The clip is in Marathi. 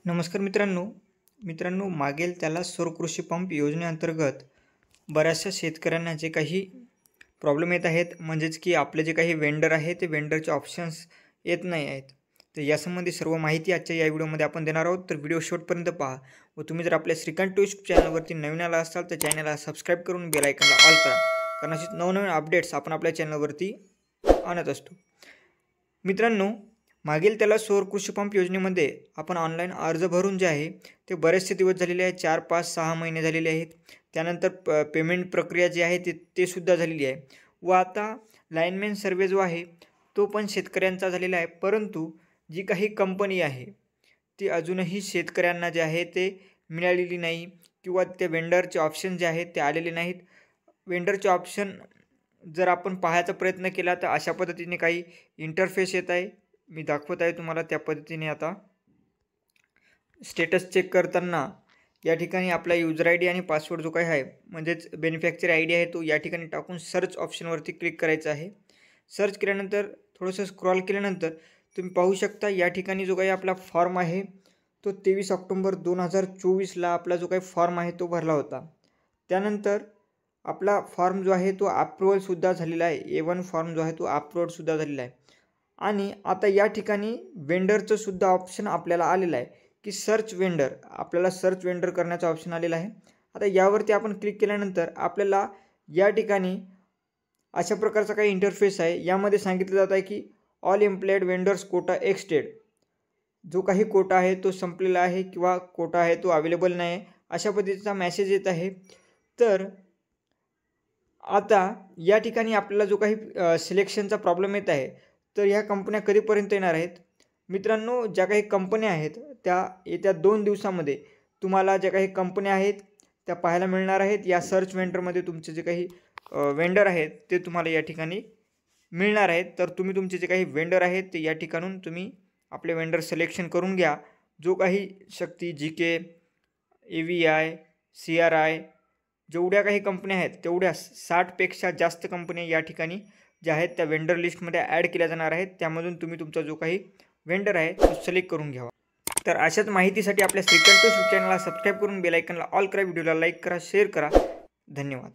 नमस्कार मित्रांनो मागेल त्याला सौर कृषी पंप योजनेअंतर्गत बऱ्याचशा शेतकऱ्यांना जे काही प्रॉब्लेम येत आहेत, म्हणजेच की आपले जे काही वेंडर आहे ते वेंडरचे ऑप्शन्स येत नाही आहेत. तर यासंबंधी सर्व माहिती आजच्या या व्हिडिओमध्ये आपण देणार आहोत. तर व्हिडिओ शेवटपर्यंत पहा व तुम्ही जर आपल्या श्रीकांत यूट्यूब चॅनलवरती नवीन आला असाल तर चॅनलला सबस्क्राईब करून बेल आयकॉनला ऑल करा, कारण अशी नवनवीन अपडेट्स आपण आपल्या चॅनलवरती आणत असतो. मित्रांनो, मागील त्याला सौर कृषी पंप योजनेमध्ये आपण ऑनलाईन अर्ज भरून जे आहे ते बरेचसे दिवस झालेले आहेत, 4, 5, 6 महिने झालेले आहेत. त्यानंतर पेमेंट प्रक्रिया जी आहे ते सुद्धा झालेली आहे व आता लाईनमॅन सर्वे जो आहे तो पण शेतकऱ्यांचा झालेला आहे. परंतु जी काही कंपनी आहे ती अजूनही शेतकऱ्यांना जे आहे ते मिळालेली नाही किंवा ते वेंडरचे ऑप्शन जे आहेत ते आलेले नाहीत. वेंडरचे ऑप्शन जर आपण पाहायचा प्रयत्न केला तर अशा पद्धतीने काही इंटरफेस येत आहे. मी दाखवत आहे तुम्हाला त्या पद्धतीने. आता स्टेटस चेक करताना या ठिकाणी आपला यूजर आय डी आणि पासवर्ड जो काही आहे म्हणजेच बेनिफिशियरी आय डी आहे तो या ठिकाणी टाकून सर्च ऑप्शनवरती क्लिक करायचं आहे. सर्च केल्यानंतर थोडंसं स्क्रॉल केल्यानंतर तुम्ही पाहू शकता या ठिकाणी जो काही आपला फॉर्म आहे तो 23 ऑक्टोबर 2024ला आपला जो काही फॉर्म आहे तो भरला होता. त्यानंतर आपला फॉर्म जो आहे तो अप्रूव्हलसुद्धा झालेला आहे. A1 फॉर्म जो आहे तो अप्रूव्हडसुद्धा झालेला आहे. आणि आता या ठिकाणी वेंडरचं सुद्धा ऑप्शन आपल्याला आलेलं आहे की सर्च वेंडर, आपल्याला सर्च वेंडर करण्याचा ऑप्शन आलेला आहे. आता यावरती आपण क्लिक केल्यानंतर आपल्याला या ठिकाणी अशा प्रकारचा काही इंटरफेस आहे. यामध्ये सांगितलं जात आहे की ऑल एम्प्लॉयड वेंडर्स कोटा एक्सटेड, जो काही कोटा आहे तो संपलेला आहे किंवा कोटा आहे तो अवेलेबल नाही आहे, अशा पद्धतीचा मेसेज येत आहे. तर आता या ठिकाणी आपल्याला जो काही सिलेक्शनचा प्रॉब्लेम येत आहे तर ह्या कंपन्या कधीपर्यंत येणार आहेत? मित्रांनो, ज्या काही कंपन्या आहेत त्या येत्या 2 दिवसामध्ये तुम्हाला ज्या काही कंपन्या आहेत त्या पाहायला मिळणार आहेत. या सर्च वेंडरमध्ये तुमचे जे काही वेंडर आहेत ते तुम्हाला या ठिकाणी मिळणार आहेत. तर तुम्ही तुमचे जे काही वेंडर आहेत ते या ठिकाणून तुम्ही आपले वेंडर सिलेक्शन करून घ्या. जो काही शक्ती, GK, AVI, CRI, जेवढ्या काही कंपन्या आहेत तेवढ्या 60पेक्षा जास्त कंपन्या या ठिकाणी ज्या आहेत त्या वेंडर लिस्टमध्ये ॲड केल्या जाणार आहेत. त्यामधून तुम्ही तुमचा जो काही वेंडर आहे तो सिलेक्ट करून घ्यावा. तर अशाच माहितीसाठी आपल्या श्रीकांत यूट्यूब चॅनलला सबस्क्राईब करून बेल आयकॉनला ऑल करा, व्हिडिओला लाईक करा, शेअर करा. धन्यवाद.